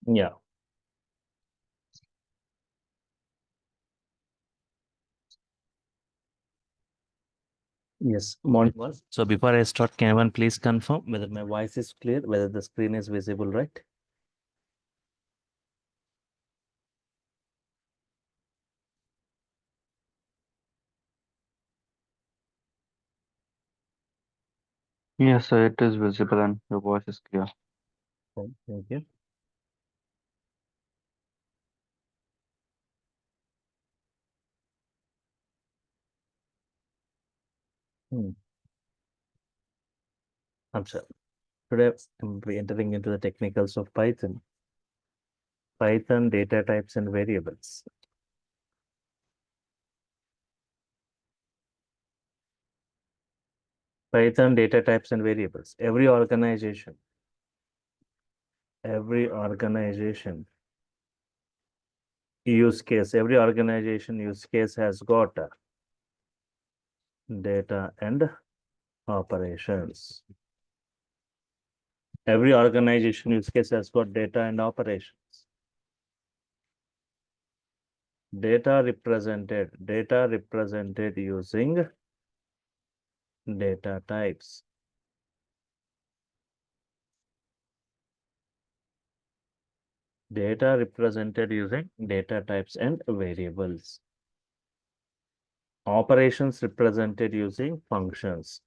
Yeah. Yes. Morning. So before I start, can one please confirm whether my voice is clear, whether the screen is visible, right? Yes, sir, it is visible and your voice is clear. Thank you. Hmm. I'm sorry. Today I'm entering into the technicals of Python. Python data types and variables. Python data types and variables. Every organization every organization use case has got data and operations. Every organization use case has got data and operations. Data represented using data types. Data represented using data types and variables. Operations represented using functions.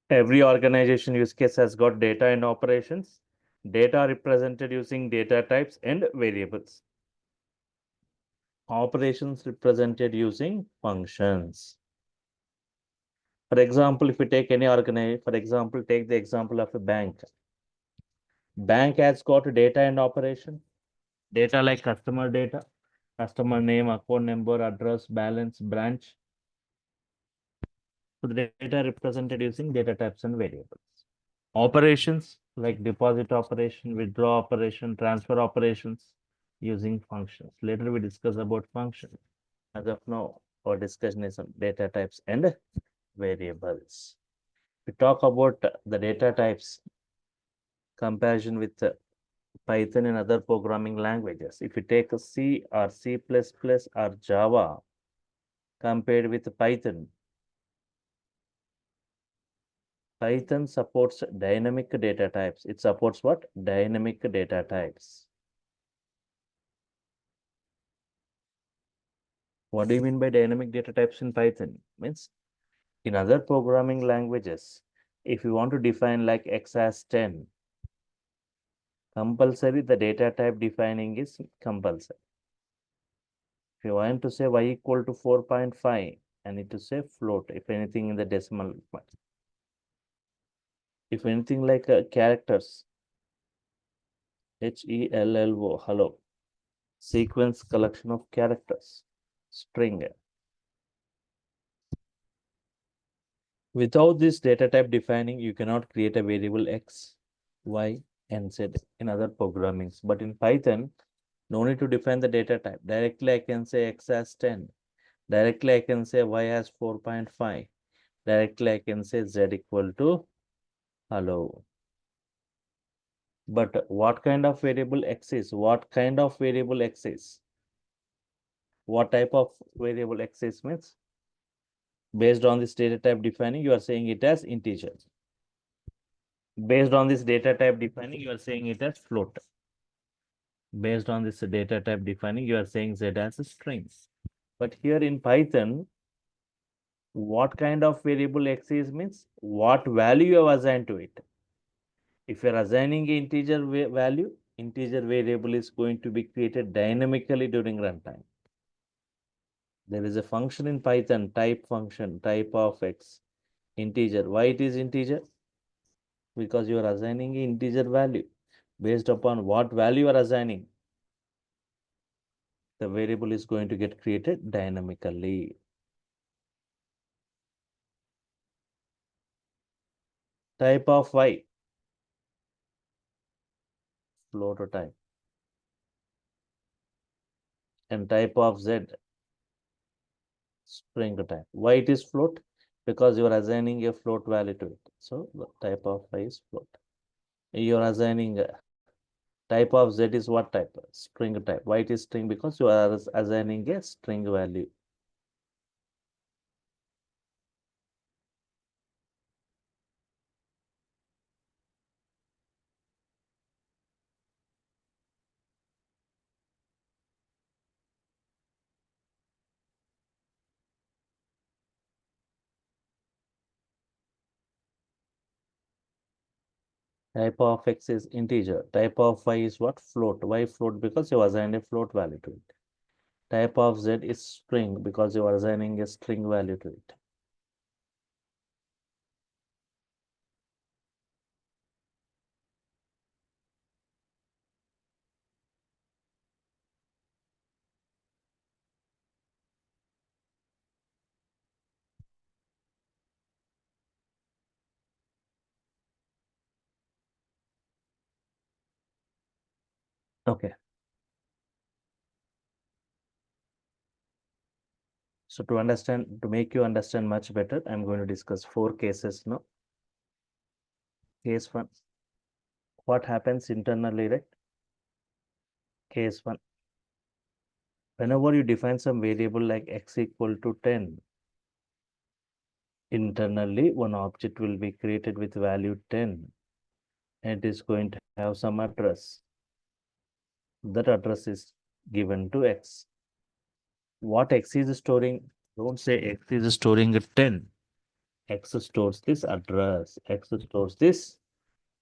Every organization use case has got data and operations. Data represented using data types and variables. Operations represented using functions. For example, if we take any organization, for example, take the example of a bank. Bank has got data and operation. Data like customer data, customer name, account number, address, balance, branch. So the data represented using data types and variables. Operations like deposit operation, withdraw operation, transfer operations using functions. Later we discuss about functions. As of now, our discussion is on data types and variables. We talk about the data types comparison with Python and other programming languages. If you take a C or C++ or Java compared with Python, Python supports dynamic data types. It supports what? Dynamic data types. What do you mean by dynamic data types in Python? Means in other programming languages, if you want to define like x as 10, compulsory the data type defining is compulsory. If you want to say y equal to 4.5, I need to say float, if anything in the decimal point. If anything like characters, HELLO, hello, sequence collection of characters, string. Without this data type defining, you cannot create a variable x, y, and z in other programmings. But in Python, no need to define the data type. Directly, I can say x as 10. Directly, I can say y as 4.5. Directly, I can say z equal to hello. But what kind of variable x is? What kind of variable x is? What type of variable x is means? Based on this data type defining, you are saying it as integer. Based on this data type defining, you are saying it as float. Based on this data type defining, you are saying z as a string. But here in Python, what kind of variable x is means what value you have assigned to it. If you are assigning integer value, integer variable is going to be created dynamically during runtime. There is a function in Python, type function, type of x, integer. Why it is integer? Because you are assigning integer value. Based upon what value you are assigning, the variable is going to get created dynamically. Type of y, float type. And type of z, string type. Why it is float? Because you are assigning a float value to it. So the type of I is float. You are assigning type of Z is what type? String type. Why it is string? Because you are assigning a string value. Type of X is integer. Type of Y is what? Float. Why float? Because you assign a float value to it. Type of Z is string because you are assigning a string value to it. Okay. So to understand, to make you understand much better, I'm going to discuss 4 cases now. Case 1. What happens internally, right? Case 1. Whenever you define some variable like x equal to 10, internally one object will be created with value 10. And it is going to have some address. That address is given to x. What x is storing? Don't say x is storing a 10. X stores this address. X stores this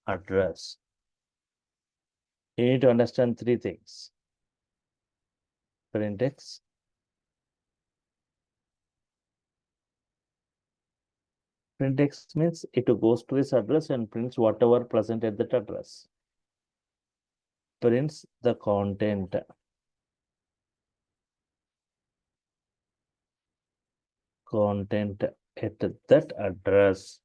address. You need to understand 3 things. Print x. Print x means it goes to this address and prints whatever present at that address. Prints the content. Content at that address.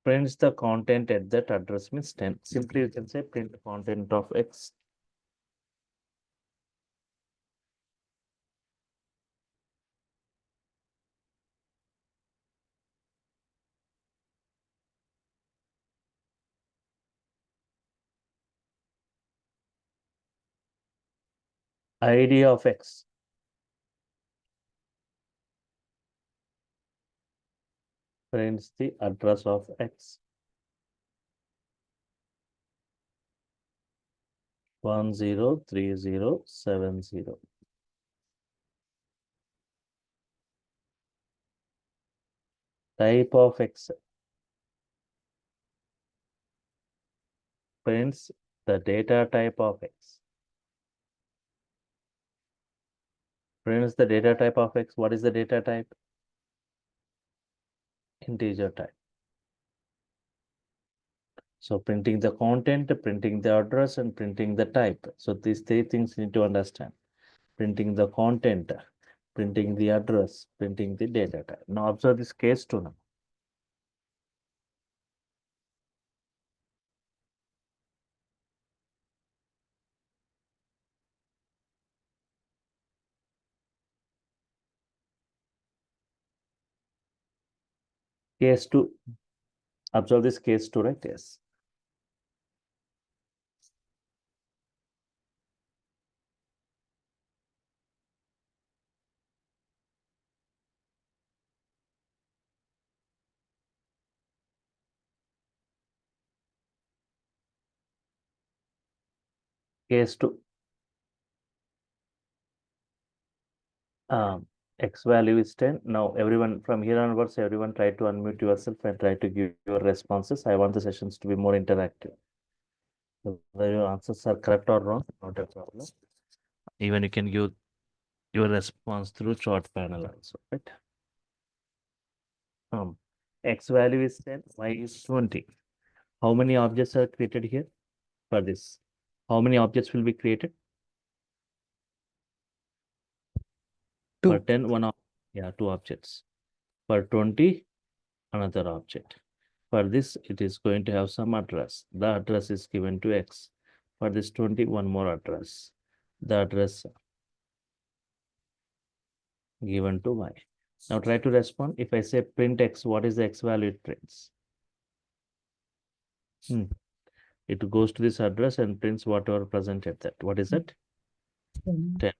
Prints the content at that address means 10. Simply you can say print content of x. ID of x. Prints the address of x. 103070. Type of x. Prints the data type of x. Prints the data type of x. What is the data type? Integer type. So printing the content, printing the address, and printing the type. So these 3 things you need to understand. Printing the content, printing the address, printing the data type. Now observe this case 2 now. Case 2. Observe this case 2, right? Yes. Case 2. X value is 10. Now everyone from here onwards, everyone try to unmute yourself and try to give your responses. I want the sessions to be more interactive. Whether your answers are correct or wrong, not a problem. Even you can give your response through chart panel also, right? X value is 10, Y is 20. How many objects are created here for this? How many objects will be created? For 2. 10, yeah, 2 objects. For 20, another object. For this, it is going to have some address. The address is given to X. For this 20, one more address. The address given to y. Now try to respond. If I say print x, what is the x value it prints? It goes to this address and prints whatever present at that. What is that? 10.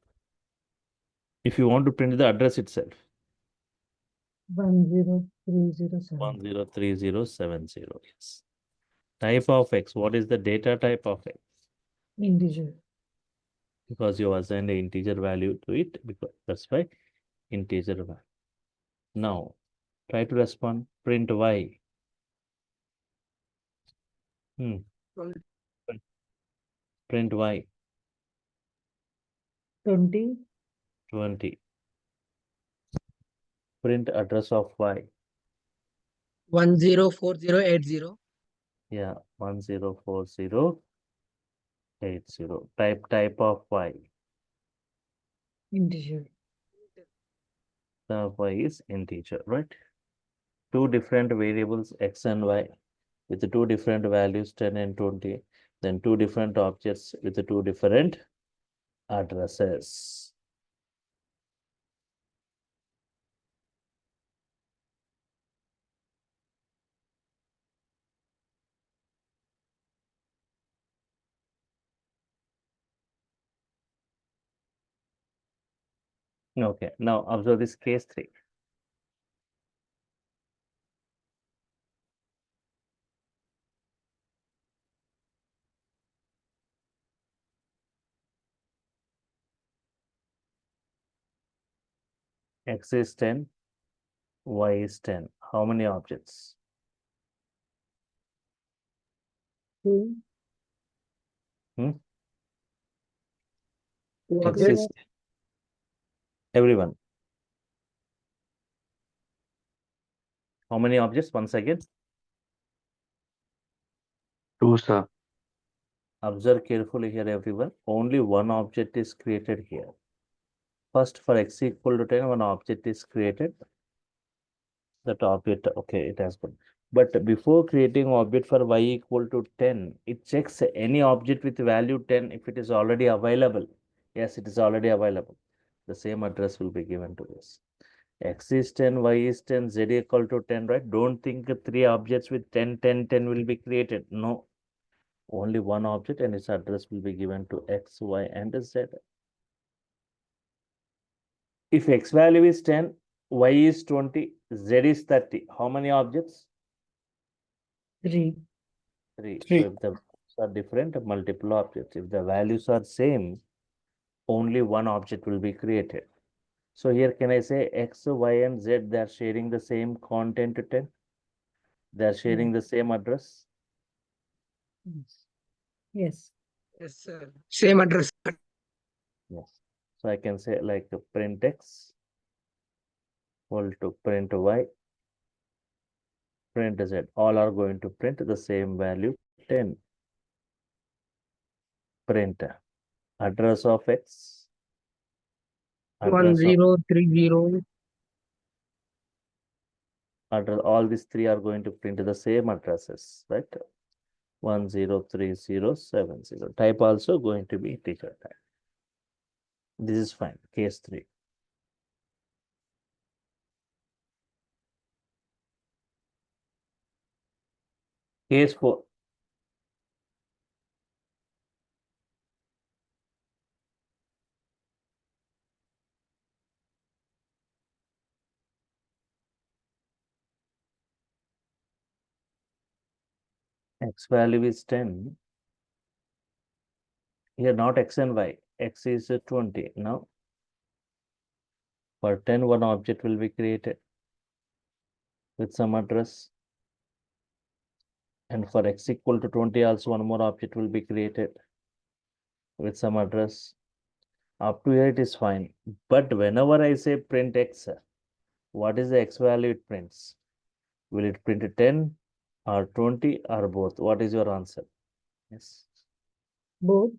If you want to print the address itself, 10307. 103070. Yes. Type of x. What is the data type of x? Integer. Because you assigned an integer value to it, because that's why integer value. Now try to respond. Print y. Print y. 20. 20. Print address of y. 104080. Yeah, 104080. Type of y. Integer. The y is integer, right? Two different variables x and y with the two different values 10 and 20. Then two different objects with the two different addresses. Okay, now observe this case 3. X is 10, y is 10. How many objects? 2. X Okay. is everyone. How many objects? Once again, 2, sir. observe carefully here, everyone. Only one object is created here. First, for x equal to 10, one object is created. That object, okay, it has gone. But before creating object for y equal to 10, it checks any object with value 10 if it is already available. Yes, it is already available. The same address will be given to this. X is 10, y is 10, z equal to 10, right? Don't think three objects with 10, 10, 10 will be created. No, only one object and its address will be given to x, y, and z. If x value is 10, y is 20, z is 30. How many objects? 3. 3. So 3. if the values are different, multiple objects. If the values are same, only one object will be created. So here can I say x, y, and z, they are sharing the same content to 10? They are sharing the same address? Yes. Yes, sir. Same address. Yes. So I can say like print x equal to print y, print z. All are going to print the same value 10. Print address of x, address of 1030. address. All these three are going to print the same addresses, right? 103070. Type also going to be integer type. This is fine. Case 3. Case 4. X value is 10. Here not x and y. X is 20. Now for 10, one object will be created with some address. And for x equal to 20, also one more object will be created with some address. Up to here it is fine. But whenever I say print x, what is the x value it prints? Will it print 10 or 20 or both? What is your answer? Yes. Both.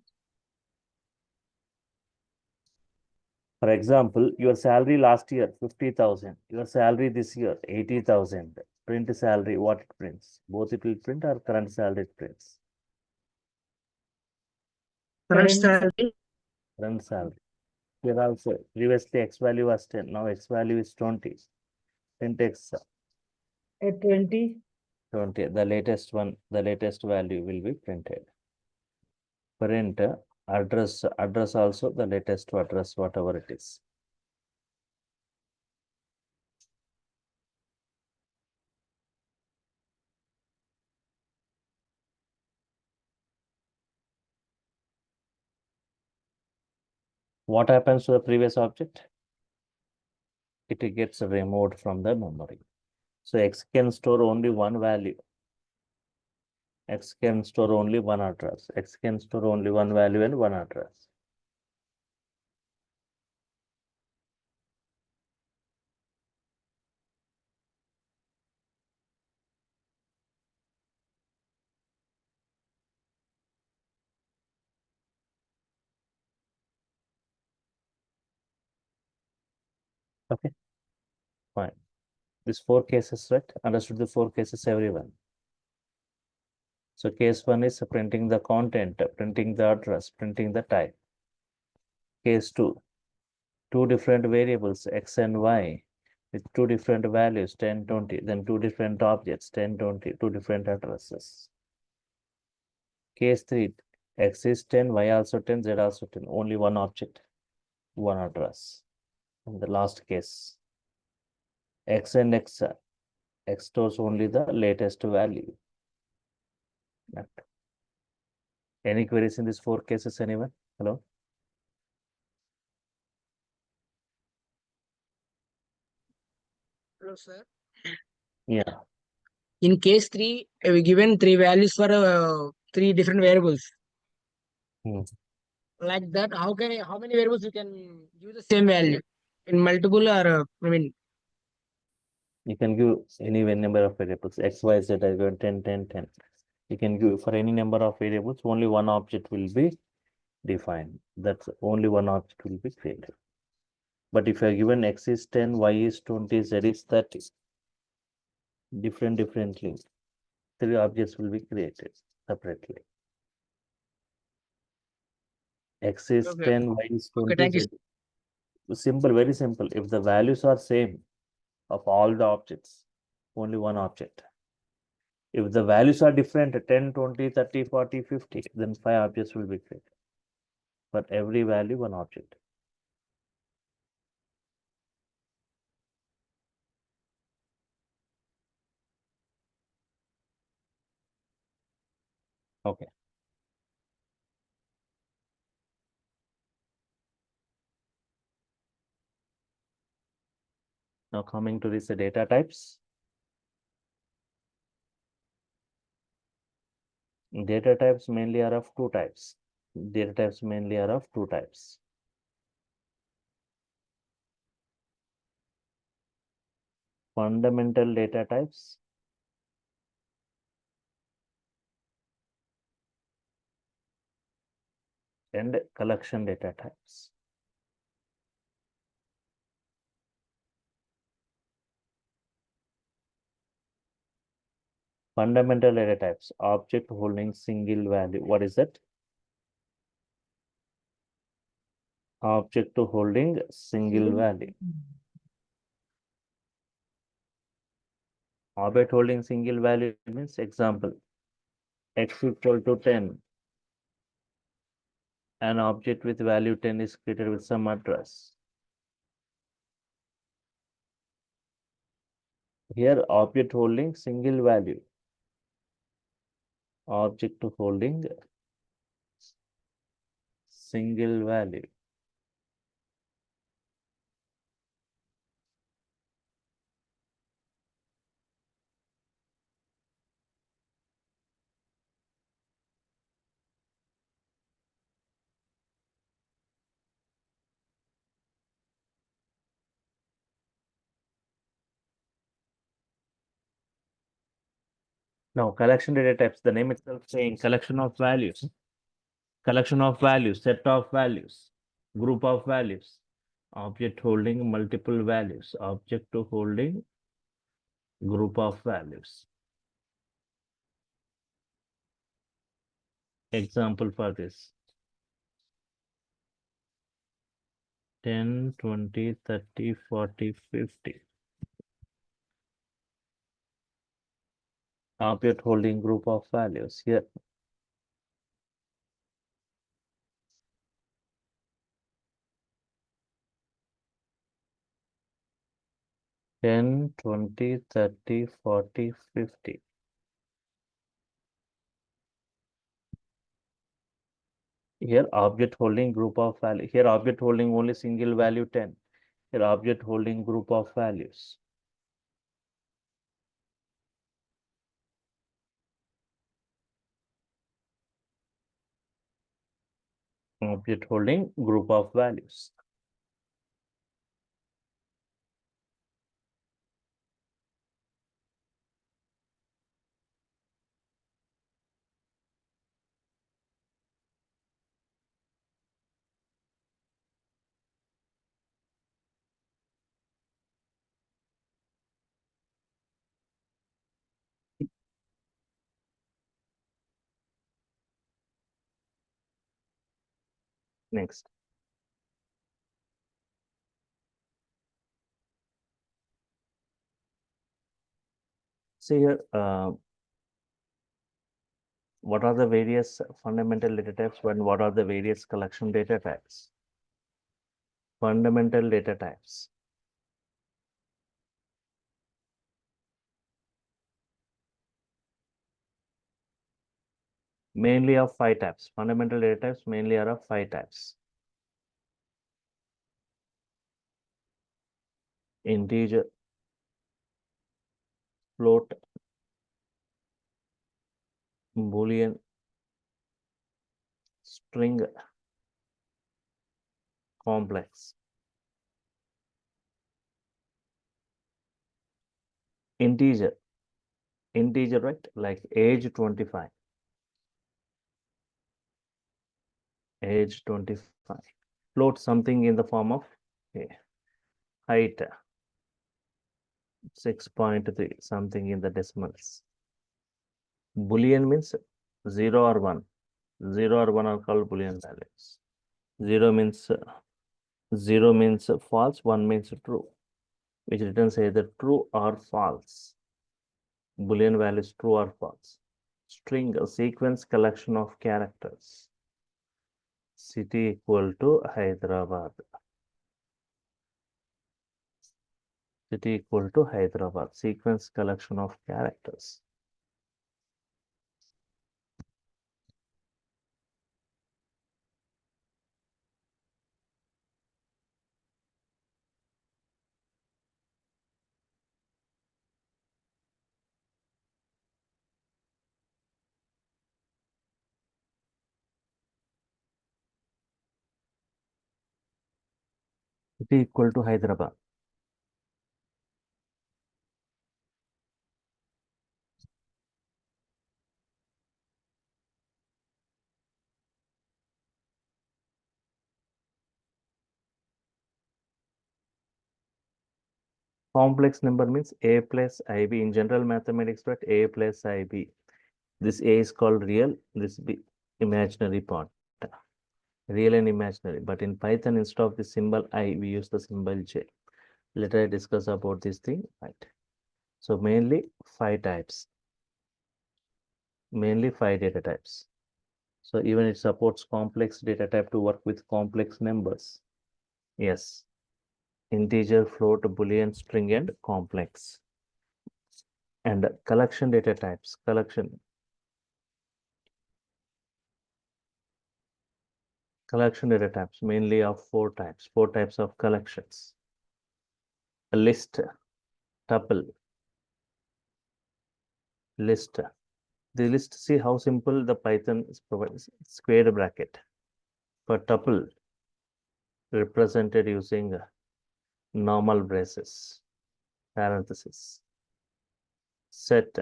For example, your salary last year 50,000. Your salary this year 80,000. Print salary, what it prints? Both it will print or current salary it prints? Current Current salary. Current salary. Here also, previously x value was 10, now x value is 20. 10 x At 20. 20, the latest one, the latest value will be printed. Print address also the latest address, whatever it is. What happens to the previous object? It gets removed from the memory. So X can store only one value. X can store only one address. X can store only one value and one address. Okay, fine. These four cases, right? Understood the four cases, everyone. So case one is printing the content, printing the address, printing the type. Case two different variables, X and Y, with two different values, 10, 20, then two different objects, 10, 20, two different addresses. Case three, X is 10, Y also 10, Z also 10, only one object, one address. And the last case, X and X stores only the latest value. Any queries in these four cases, anyone? Hello? Hello, sir. Yeah. In case 3, we given 3 values for 3 different variables. Hmm. Like that, how many variables you can use the same value in multiple or You can give any number of variables, X, Y, Z, I given 10, 10, 10. You can give for any number of variables, only one object will be defined. That's only one object will be created. But if you are given X is 10, Y is 20, Z is 30, differently, three objects will be created separately. X is Okay. 10, Y is Okay, 20, thank you. Z. Simple, very simple. If the values are same of all the objects, only one object. If the values are different, 10, 20, 30, 40, 50, then 5 objects will be created. For every value, one object. Okay. Now coming to this data types. Data types mainly are of two types. Data types mainly are of two types. Fundamental data types and collection data types. Fundamental data types, object holding single value. What is that? Object holding single value. Object holding single value means, example, X equal to 10. An object with value 10 is created with some address. Here, object holding single value. Object holding single value. Now, collection data types, the name itself saying collection of values, set of values, group of values, object holding multiple values, object holding group of values. Example for this. 10, 20, 30, 40, 50. Object holding group of values here. Ten, 20, 30, 40, 50. Here object holding group of value. Here object holding only single value 10. Here object holding group of values. Object holding group of values. Next. See here, what are the various fundamental data types and what are the various collection data types? Fundamental data types. Mainly of 5 types. Fundamental data types mainly are of 5 types. Integer, float, Boolean, string, complex. Integer, right? Like age 25. Age 25. Float something in the form of height 6.3, something in the decimals. Boolean means 0 or 1. 0 or 1 are called Boolean values. 0 means false, 1 means true, which returns either true or false. Boolean values true or false. String, a sequence collection of characters. City equal to Hyderabad. City equal to Hyderabad. Sequence collection of characters. City equal to Hyderabad. Complex number means a plus ib. In general mathematics, right? A plus ib. This a is called real, this b imaginary part. Real and imaginary. But in Python, instead of the symbol I, we use the symbol J. Later I discuss about this thing, right? So mainly 5 types. Mainly 5 data types. So even it supports complex data type to work with complex numbers. Yes. Integer, float, Boolean, string, and complex. And collection data types. Collection data types mainly of 4 types. 4 types of collections. A list, tuple, list. The list, see how simple the Python provides. Square bracket. For tuple, represented using normal braces, parentheses. Set,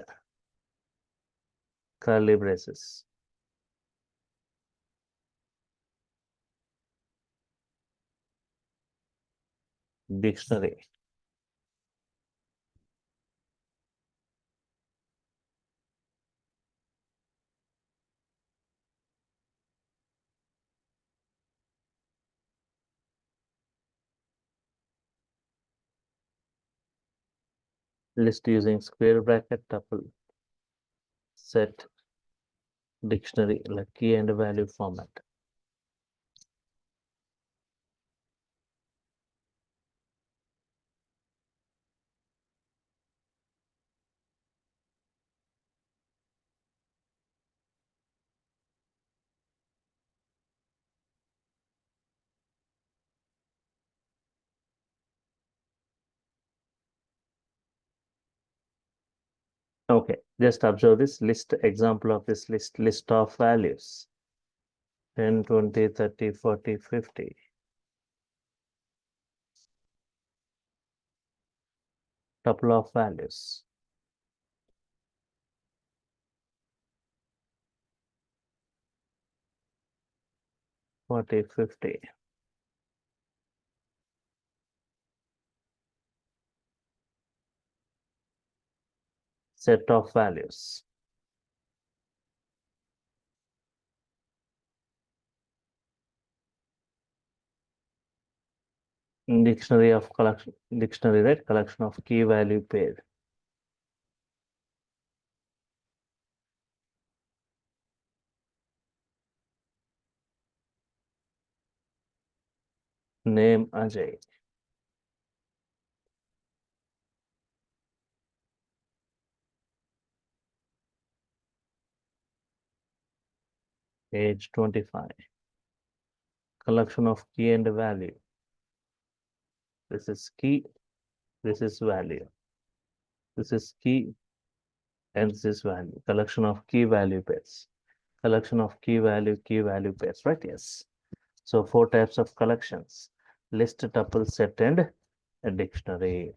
curly braces. Dictionary. List using square bracket, tuple, set, dictionary, like key and value format. Okay, just observe this list example of this list of values 10, 20, 30, 40, 50. Tuple of values. Forty, 50. Set of values. Dictionary of collection, dictionary, right? Collection of key value pair. Name Ajay. Age 25. Collection of key and value. This is key, this is value. This is key and this is value. Collection of key value pairs. Collection of key value pairs, right? Yes. So 4 types of collections. List, tuple, set, and a dictionary.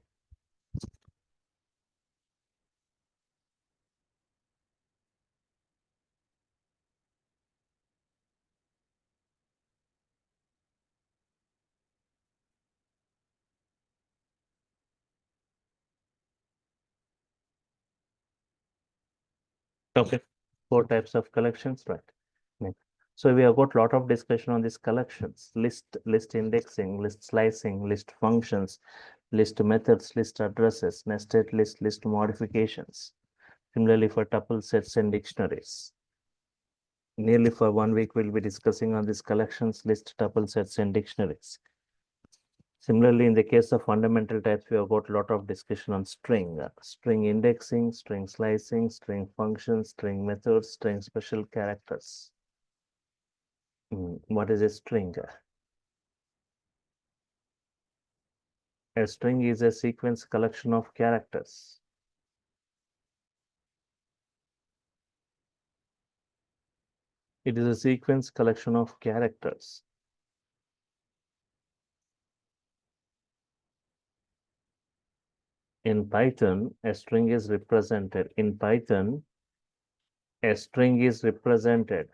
Okay, 4 types of collections, right? Next. So we have got a lot of discussion on these collections: list indexing, list slicing, list functions, list methods, list addresses, nested list modifications. Similarly for tuple sets and dictionaries. Nearly for 1 week, we'll be discussing on these collections, list, tuple sets, and dictionaries. Similarly, in the case of fundamental types, we have got a lot of discussion on string indexing, string slicing, string functions, string methods, string special characters. What is a string? A string is a sequence collection of characters. It is a sequence collection of characters. In Python, a string is represented. In Python, a string is represented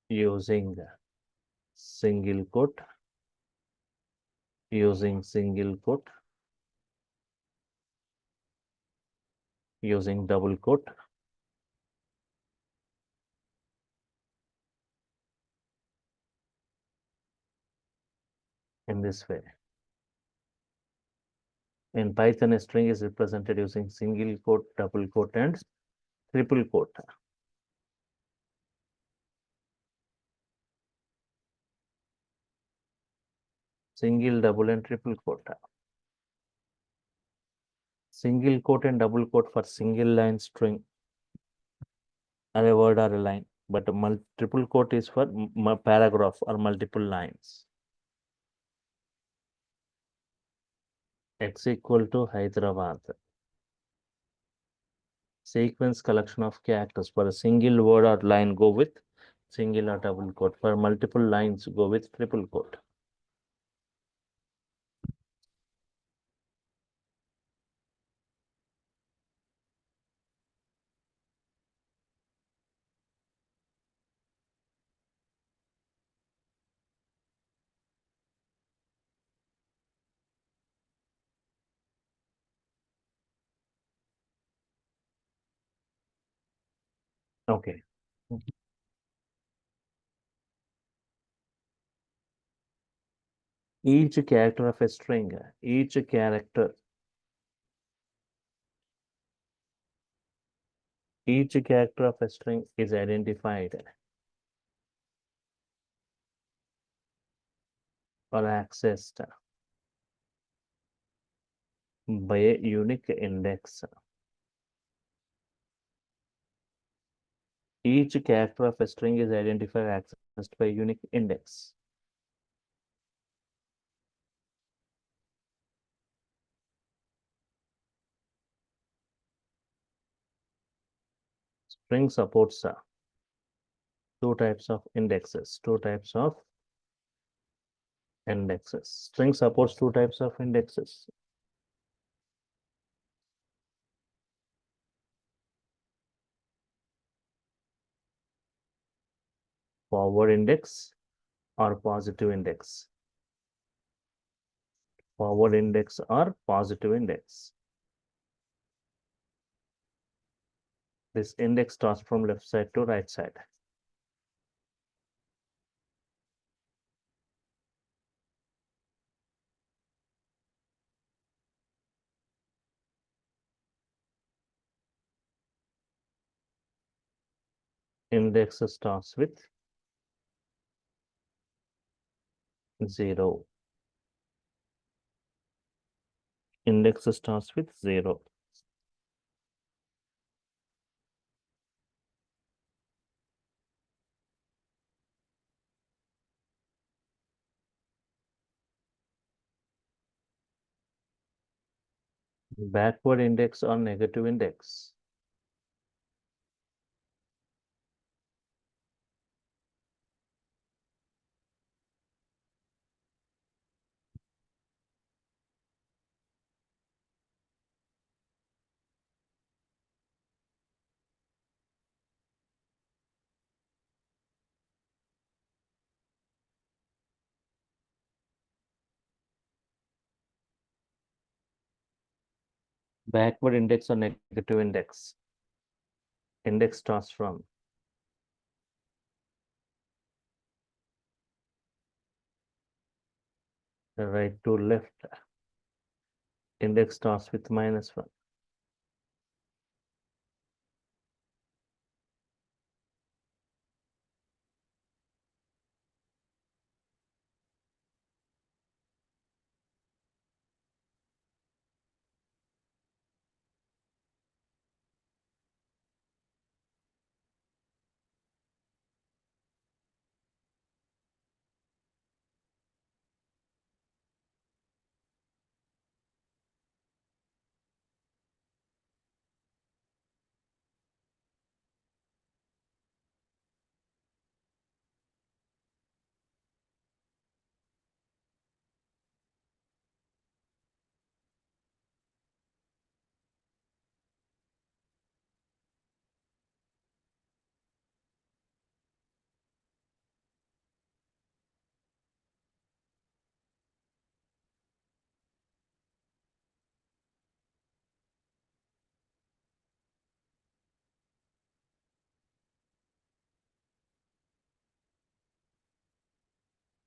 using single quote, using double quote, in this way. In Python, a string is represented using single quote, double quote, and triple quote. Single, double, and triple quote. Single quote and double quote for single line string or a word or a line, but triple quote is for paragraph or multiple lines. X equal to Hyderabad. Sequence collection of characters. For a single word or line, go with single or double quote. For multiple lines, go with triple quote. Okay. Each character of a string, each character of a string is identified or accessed by a unique index. Each character of a string is identified or accessed by a unique index. String supports two types of indexes. String supports two types of indexes. Forward index or positive index. Forward index or positive index. This index starts from left side to right side. Index starts with 0. Index starts with 0. Backward index or negative index. Backward index or negative index. Index starts from right to left. Index starts with -1.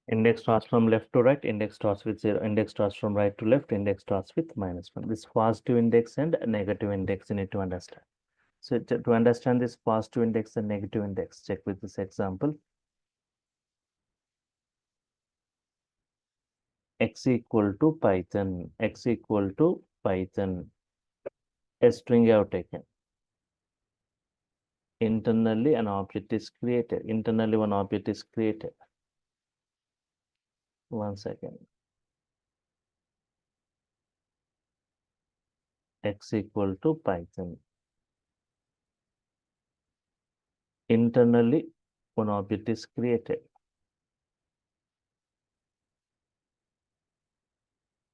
Index starts from left to right. Index starts with 0. Index starts from right to left. Index starts with -1. This positive index and negative index you need to understand. So to understand this positive index and negative index, check with this example. X equal to Python. X equal to Python. A string I have taken. Internally an object is created. Internally one object is created. 1 second. X equal to Python. Internally one object is created.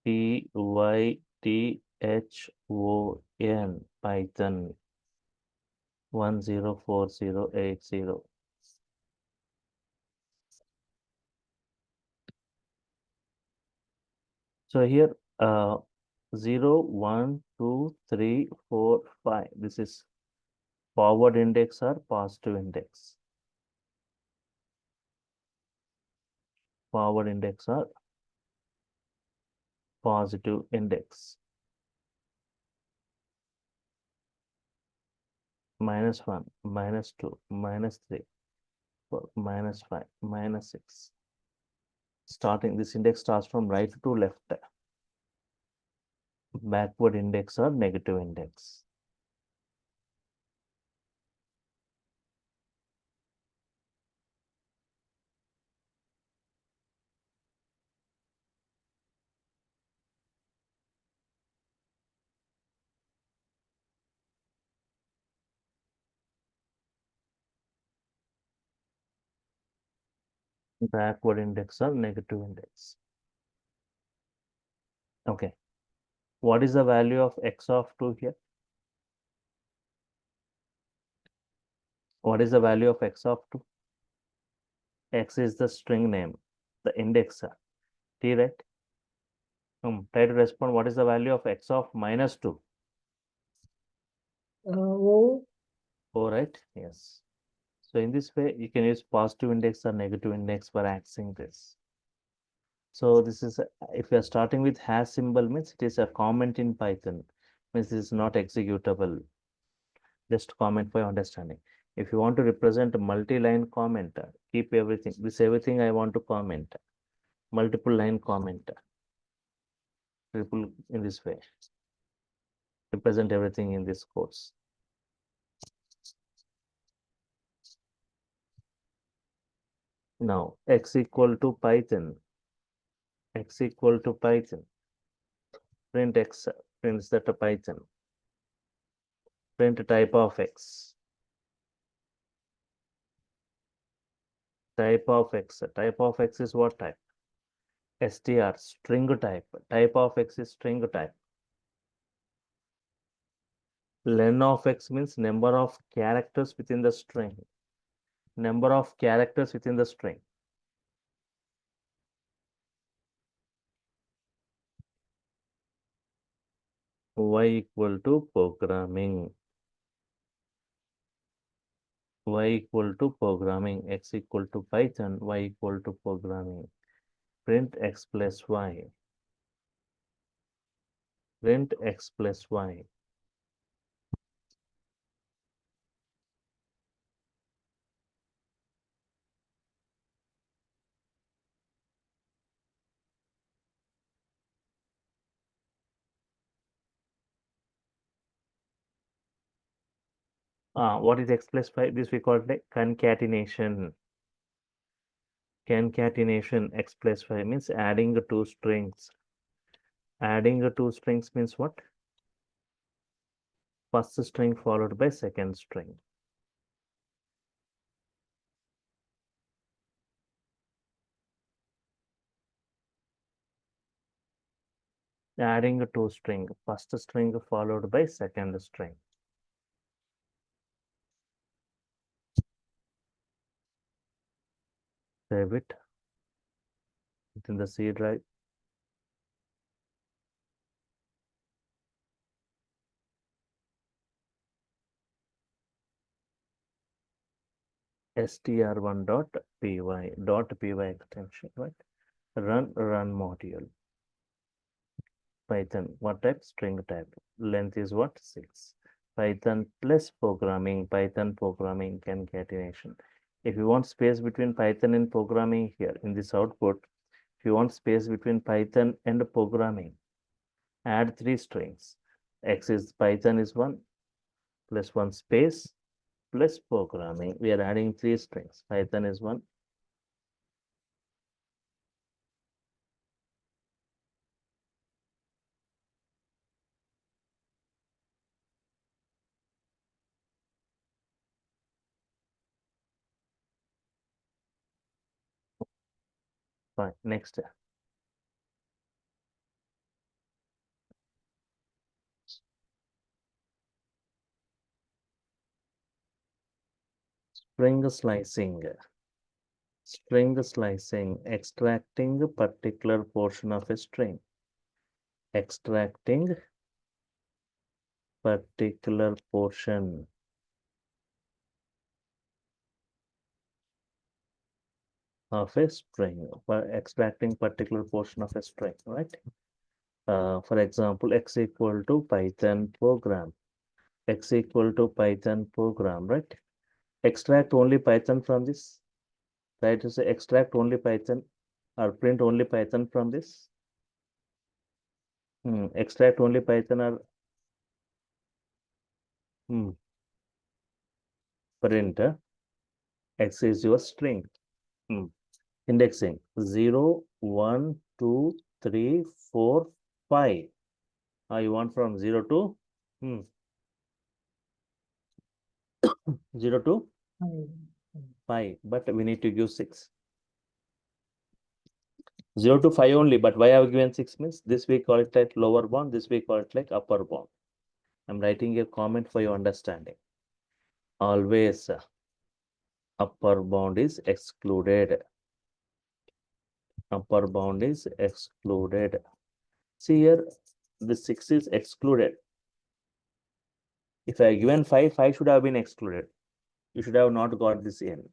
Python, Python 104080. So here 0, 1, 2, 3, 4, 5. This is forward index or positive index. Forward index or positive index. -1, -2, -3, 4, -5, -6. Starting, this index starts from right to left. Backward index or negative index. Backward index or negative index. Okay. What is the value of x of 2 here? What is the value of x of 2? X is the string name, the index, t, right? Try to respond. What is the value of x of -2? O, O, right? Yes. So in this way, you can use positive index or negative index for accessing this. So this is, if you are starting with hash symbol, means it is a comment in Python, means it is not executable. Just comment for your understanding. If you want to represent a multi-line comment, keep everything. This everything I want to comment. Multiple line comment. Triple in this way. Represent everything in this course. Now x equal to Python. X equal to Python. Print x prints that a Python. Print type of x. Type of x. Type of x is what type? str, string type. Type of x is string type. Len of x means number of characters within the string. Number of characters within the string. Y equal to programming. Y equal to programming. X equal to Python. Y equal to programming. Print x plus y. Print x plus y. What is x plus y? This we call it concatenation. Concatenation x plus y means adding two strings. Adding two strings means what? First string followed by second string. Adding two string. First string followed by second string. Save it within the C drive. str1.py extension, right? Run module. Python, what type? String type. Length is what? 6. Python plus programming, Python programming concatenation. If you want space between Python and programming here in this output, if you want space between Python and programming, add 3 strings. X is Python is 1 plus 1 space plus programming. We are adding 3 strings. Python is 1. Fine. Next. String slicing. String slicing, extracting a particular portion of a string. Extracting particular portion of a string. Extracting particular portion of a string, right? For example, x equal to Python program, x equal to Python program, right? Extract only Python from this. Try to say extract only Python or print only Python from this. Extract only Python or print x is your string. Indexing 0, 1, 2, 3, 4, 5. You want from 0 to 0 to 5, but we need to give 6. 0 to 5 only, but why I have given 6 means this we call it like lower bound, this we call it like upper bound. I'm writing a comment for your understanding. Always upper bound is excluded. Upper bound is excluded. See here, the 6 is excluded. If I given 5, 5 should have been excluded. You should have not got this n.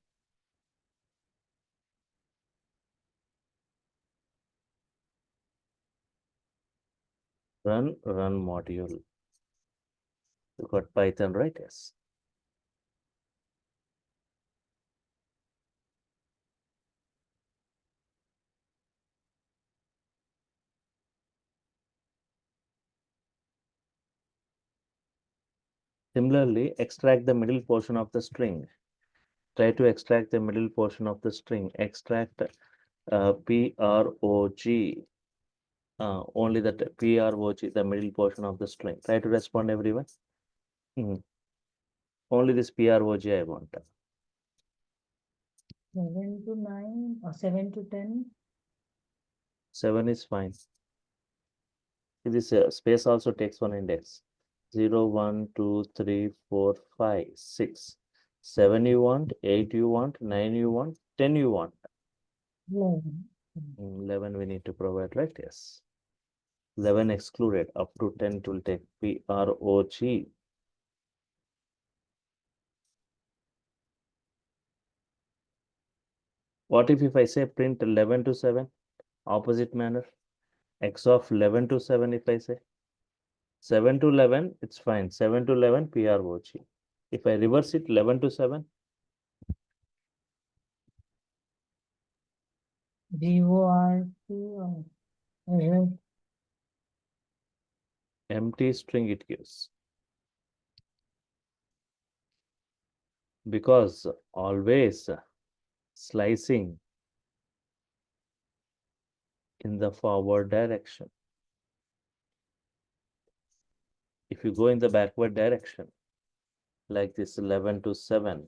Run module. You got Python, right? Yes. Similarly, extract the middle portion of the string. Try to extract the middle portion of the string. Extract PROG. Only that PROG, the middle portion of the string. Try to respond, everyone. Only this PROG I want. 7 to 9 or 7 to 10. 7 is fine. This space also takes one index. 0, 1, 2, 3, 4, 5, 6. 7 you want, 8 you want, 9 you want, 10 you want. 11. 11 we need to provide, right? Yes. 11 excluded. Up to 10 it will take PROG. What if I say print 11 to 7? Opposite manner. X of 11 to 7 if I say. 7 to 11, it's fine. 7 to 11, PROG. If I reverse it, 11 to 7. GORT or error. Empty string it gives. Because always slicing in the forward direction. If you go in the backward direction, like this 11 to 7,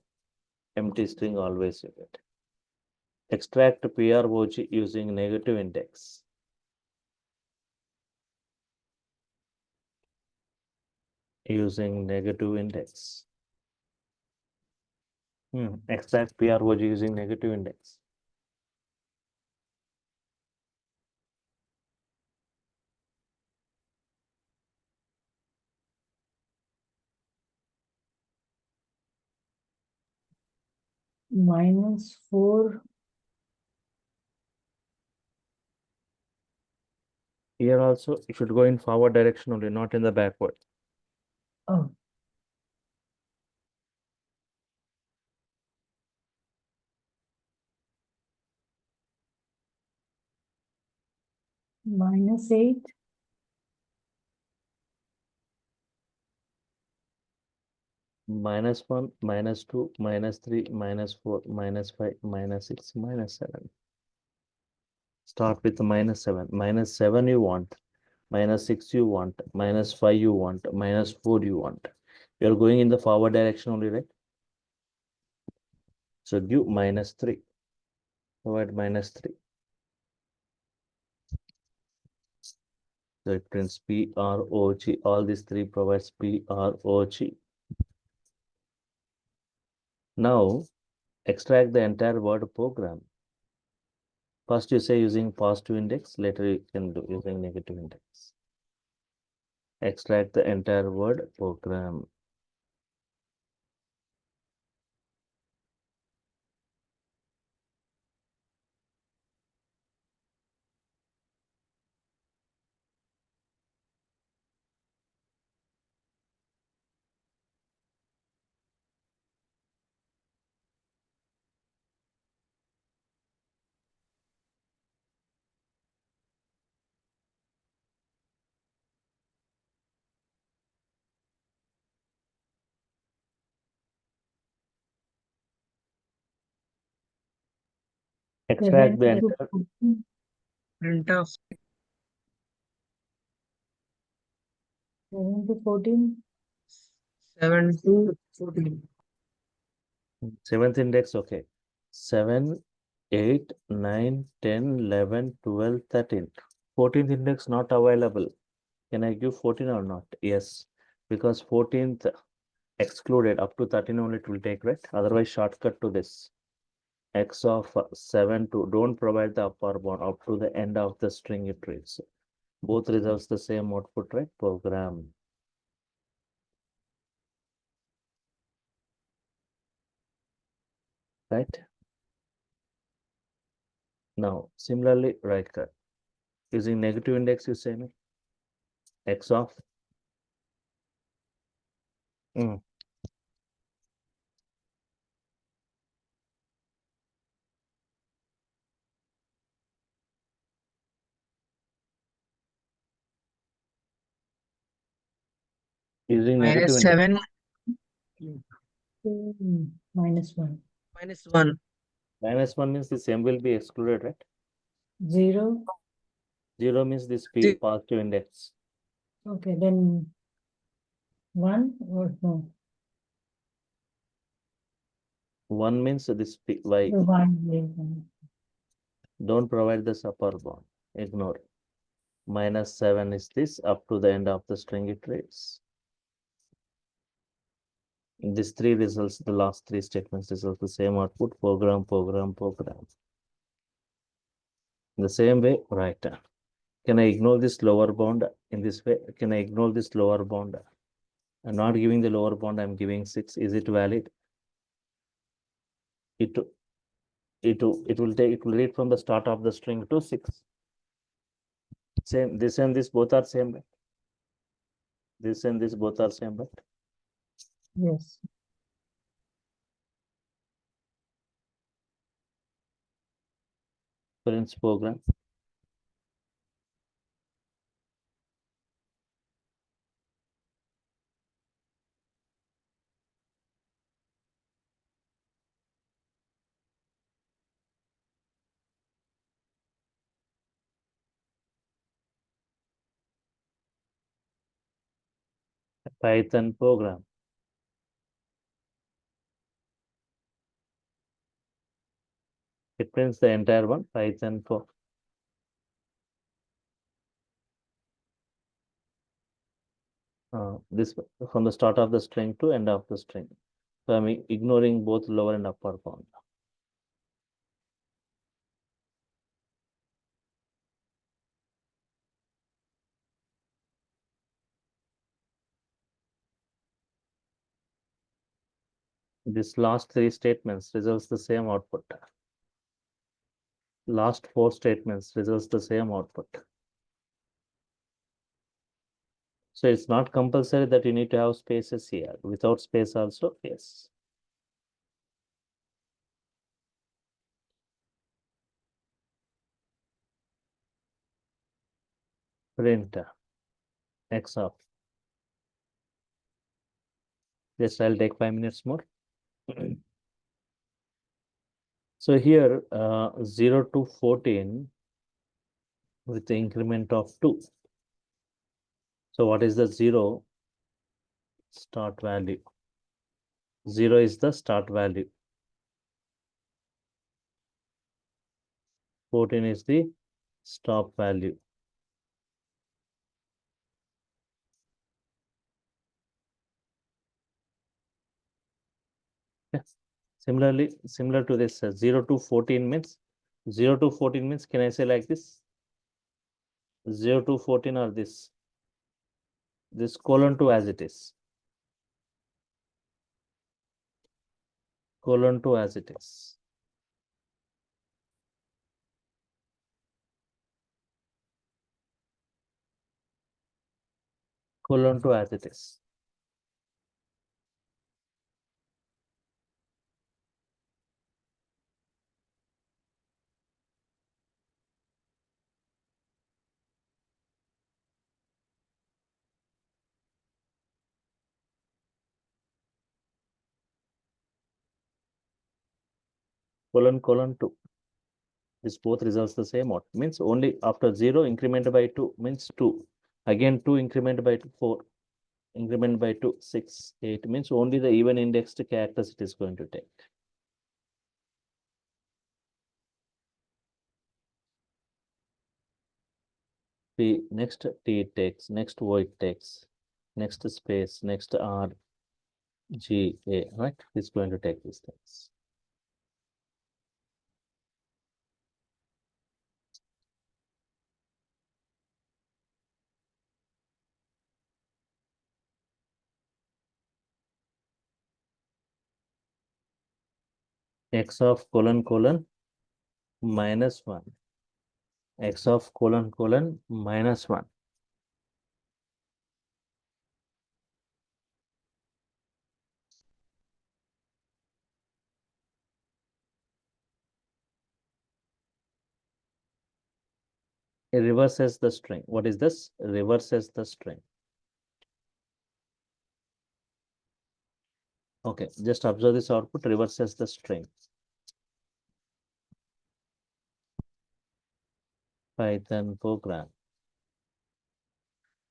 empty string always you get. Extract PROG using negative index. Using negative index. Extract PROG using negative index. -4. Here also, you should go in forward direction only, not in the backward. Oh. -8. -1, -2, -3, -4, -5, -6, -7. Start with -7. -7 you want, -6 you want, -5 you want, -4 you want. You're going in the forward direction only, right? So give -3. Provide -3. So it prints PROG. All these three provides PROG. Now extract the entire word program. First you say using positive index, later you can do using negative index. Extract the entire word program. Extract the 7 to entire 14. Print of 7 to 14. 7 to 14. seventh index. Okay. 7, 8, 9, 10, 11, 12, 13. 14th index not available. Can I give 14 or not? Yes. Because 14th excluded up to 13 only it will take, right? Otherwise, shortcut to this. X of 7 to don't provide the upper bound up to the end of the string it reads. Both results the same output, right? Program. Right? Now, similarly, right cut. Using negative index, you say me? X of using negative Minus index. 7 Minus 1. minus 1. -1 means the same will be excluded, right? 0. 0 means this Zero. positive index. Okay, then 1 or no? 1 means this y. The 1 is Don't provide this upper bound. Ignore. -7 is this up to the end of the string it reads. These three results, the last three statements result the same output, program, program, program. The same way, right. Can I ignore this lower bound in this way? Can I ignore this lower bound? I'm not giving the lower bound, I'm giving 6. Is it valid? It will read from the start of the string to 6. Same, this and this both are same, right? This and this both are same, right? yes. Parents program. Python program. It prints the entire one, Python for this from the start of the string to end of the string. So I'm ignoring both lower and upper bound. This last three statements results the same output. Last four statements results the same output. So it's not compulsory that you need to have spaces here. Without space also, yes. Print X of. Yes, I'll take 5 minutes more. So here 0 to 14 with the increment of 2. So what is the 0? Start value. 0 is the start value. 14 is the stop value. Yes. Similarly, similar to this 0 to 14 means 0 to 14 means can I say like this? 0 to 14 or this colon 2 as it is. Colon 2 as it is. Colon 2 as it is. Colon 2. This both results the same what means only after 0 increment by 2 means 2. Again 2 increment by 2, 4. Increment by 2, 6, 8 means only the even indexed characters it is going to take. T next T takes, next O it takes, next space, next R, G, A, right? It's going to take these things. X of colon colon minus 1. X of colon colon minus 1. It reverses the string. What is this? Reverses the string. Okay, just observe this output reverses the string. Python program.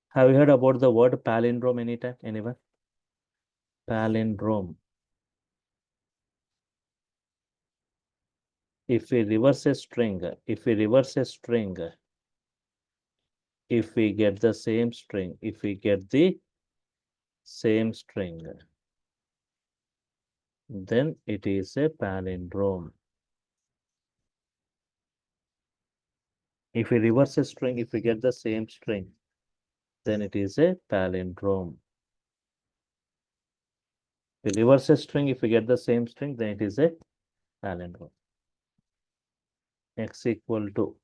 Have you heard about the word palindrome anytime? Anyone? Palindrome. If we reverse a string, if we reverse a string, if we get the same string, if we get the same string, then it is a palindrome. If we reverse a string, if we get the same string, then it is a palindrome. If we reverse a string, if we get the same string, then it is a palindrome. X equal to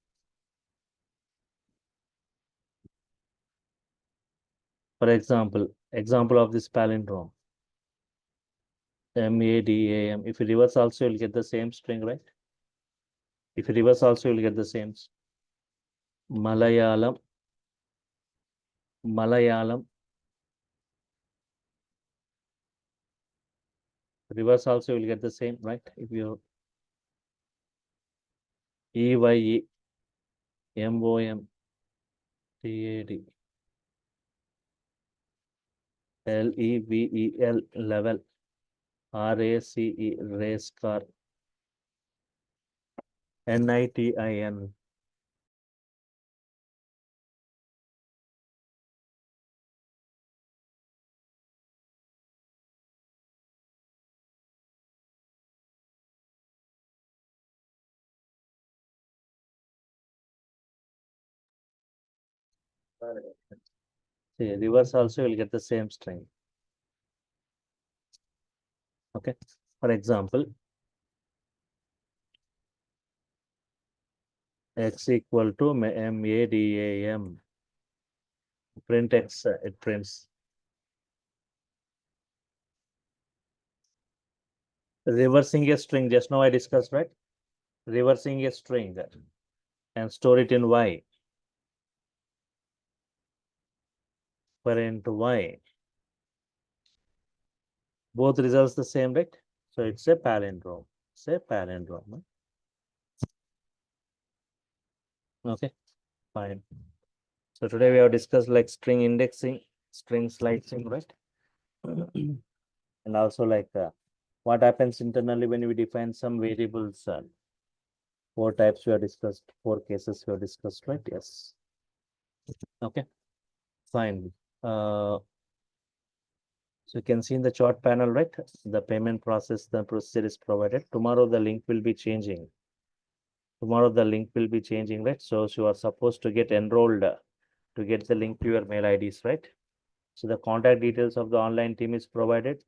for example of this palindrome. MADAM. If you reverse also, you'll get the same string, right? If you reverse also, you'll get the same. Malayalam. Reverse also, you'll get the same, right? If you EYE, MOM, TAD, LEVEL, level, RACE, race car, NITIN. See, reverse also will get the same string. Okay. For example, X equal to MADAM. Print X, it prints. Reversing a string, just now I discussed, right? Reversing a string and store it in Y. Parent Y. Both results the same, right? So it's a palindrome. It's a palindrome. Okay, fine. So today we have discussed like string indexing, string slicing, right? And also like what happens internally when we define some variables. 4 types we have discussed, 4 cases we have discussed, right? Yes. Okay, fine. So you can see in the chart panel, right? The payment process, the procedure is provided. Tomorrow the link will be changing. Right? So you are supposed to get enrolled to get the link to your mail IDs, right? So the contact details of the online team is provided.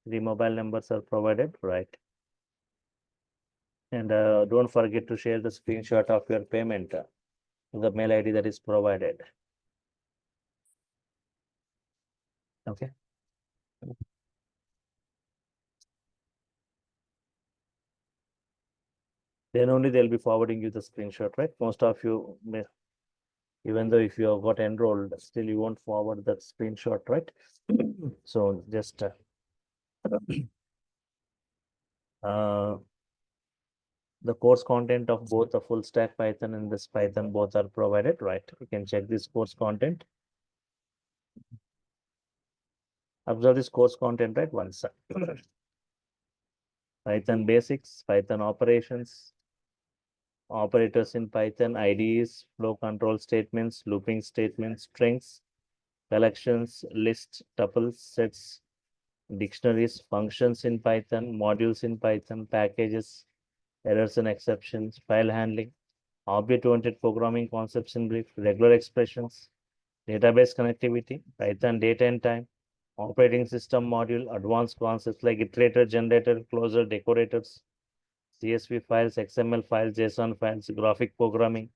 The mobile numbers are provided, right? And don't forget to share the screenshot of your payment to the mail ID that is provided. Okay. Then only they'll be forwarding you the screenshot, right? Most of you may, even though if you have got enrolled, still you won't forward that screenshot, right? So just The course content of both the full stack Python and this Python both are provided, right? You can check this course content. Observe this course content, right? Once. Python basics, Python operations, operators in Python, IDEs, flow control statements, looping statements, strings, collections, lists, tuples, sets, dictionaries, functions in Python, modules in Python, packages, errors and exceptions, file handling, object-oriented programming concepts in brief, regular expressions, database connectivity, Python data and time, operating system module, advanced concepts like iterator, generator, closer, decorators, CSV files, XML files, JSON files, graphic programming,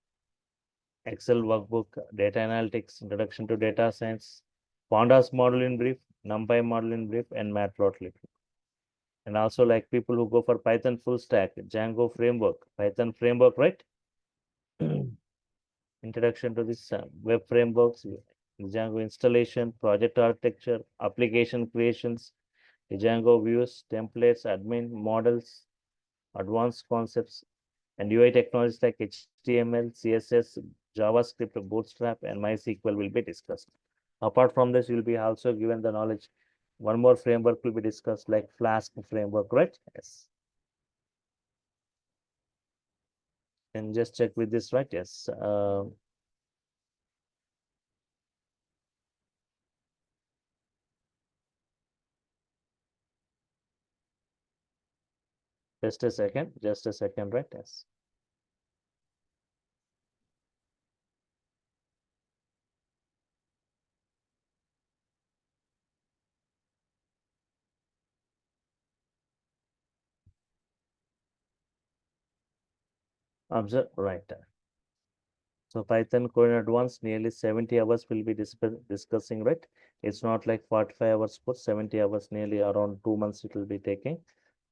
Excel workbook, data analytics, introduction to data science, Pandas model in brief, NumPy model in brief, and Matplotlib. And also like people who go for Python full stack, Django framework, Python framework, right? Introduction to this web frameworks, Django installation, project architecture, application creations, Django views, templates, admin models, advanced concepts, and UI technologies like HTML, CSS, JavaScript, Bootstrap, and MySQL will be discussed. Apart from this, you'll be also given the knowledge. One more framework will be discussed like Flask framework, right? Yes. And just check with this, right? Yes. Just a second, right? Yes. Observe, right. So Python Core in Advanced, nearly 70 hours will be discussing, right? It's not like 45 hours course, 70 hours, nearly around 2 months it will be taking.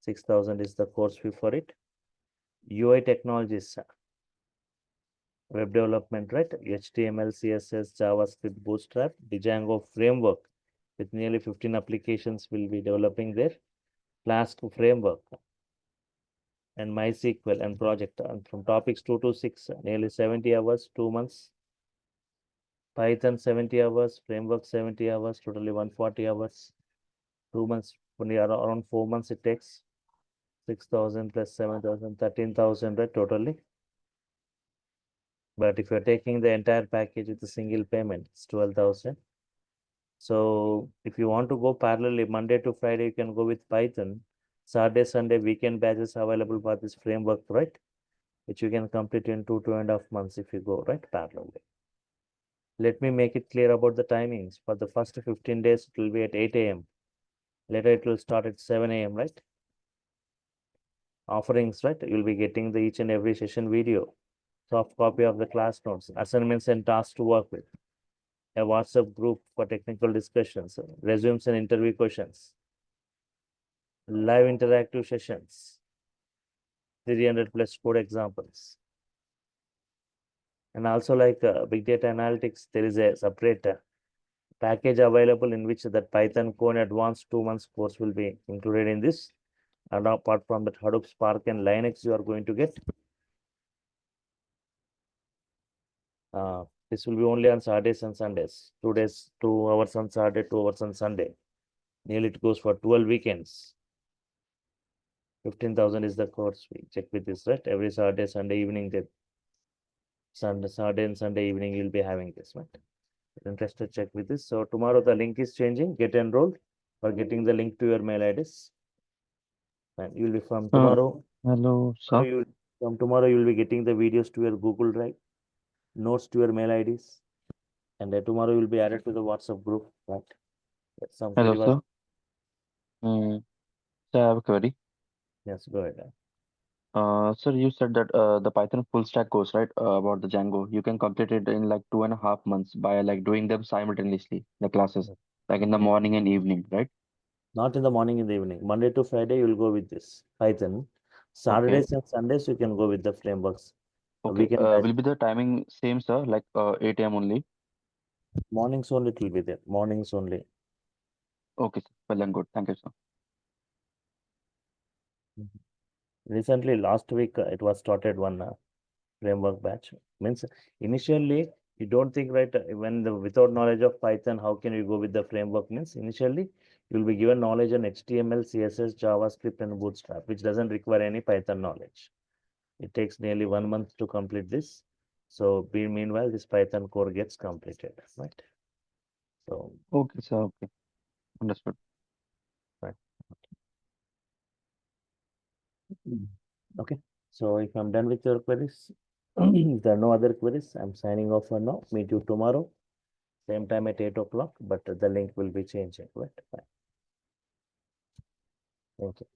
6,000 is the course fee for it. UI technologies, web development, right? HTML, CSS, JavaScript, Bootstrap, Django framework with nearly 15 applications will be developing there. Flask framework and MySQL and project. And from topics 2 to 6, nearly 70 hours, 2 months. Python 70 hours, framework 70 hours, totally 140 hours. 2 months, only around 4 months it takes. 6,000 plus 7,000, 13,000, right, totally. But if you're taking the entire package with a single payment, it's 12,000. So if you want to go parallelly, Monday to Friday, you can go with Python. Saturday, Sunday, weekend batches available for this framework, right? Which you can complete in 2.5 months if you go, right, parallelly. Let me make it clear about the timings. For the first 15 days, it will be at 8 a.m. Later, it will start at 7 a.m., right? Offerings, right? You'll be getting the each and every session video, soft copy of the class notes, assignments and tasks to work with, a WhatsApp group for technical discussions, resumes and interview questions, live interactive sessions, 300 plus code examples. And also like big data analytics, there is a separate package available in which that Python Core Advanced 2 months course will be included in this. And apart from that, Hadoop, Spark, and Linux, you are going to get. This will be only on Saturdays and Sundays. 2 days, 2 hours on Saturday, 2 hours on Sunday. Nearly it goes for 12 weekends. 15,000 is the course fee. Check with this, right? Every Saturday, Sunday evening, that Saturday and Sunday evening, you'll be having this, right? If interested, check with this. So tomorrow the link is changing. Get enrolled for getting the link to your mail IDs. And you'll be from tomorrow. Hello, sir. From tomorrow, you'll be getting the videos to your Google Drive, notes to your mail IDs, and tomorrow you'll be added to the WhatsApp group. Right? Some Hello, query was. sir. Mm, sir, I have a query. Yes, go ahead. Sir, you said that the Python full stack course, right, about the Django, you can complete it in like 2.5 months by like doing them simultaneously, the classes, like in the morning and evening, right? Not in the morning, in the evening. Monday to Friday, you'll go with this Python. Okay. Saturdays and Sundays, you can go with the frameworks. Okay. Weekend batch, Will be the timing same, sir, like 8 a.m. only? mornings only it will be there. Mornings only. Okay, sir. Well and good. Thank you, sir. Mhm. Recently, last week, it was started one framework batch. Means initially, you don't think, right, when the without knowledge of Python, how can you go with the framework? Means initially, you'll be given knowledge on HTML, CSS, JavaScript, and Bootstrap, which doesn't require any Python knowledge. It takes nearly 1 month to complete this. So, meanwhile, this Python core gets completed, right? So, Okay, sir. Okay. Understood. right. Okay. So, if I'm done with your queries, if there are no other queries, I'm signing off for now. Meet you tomorrow, same time at 8 o'clock, but the link will be changing, right? Fine. Thank you.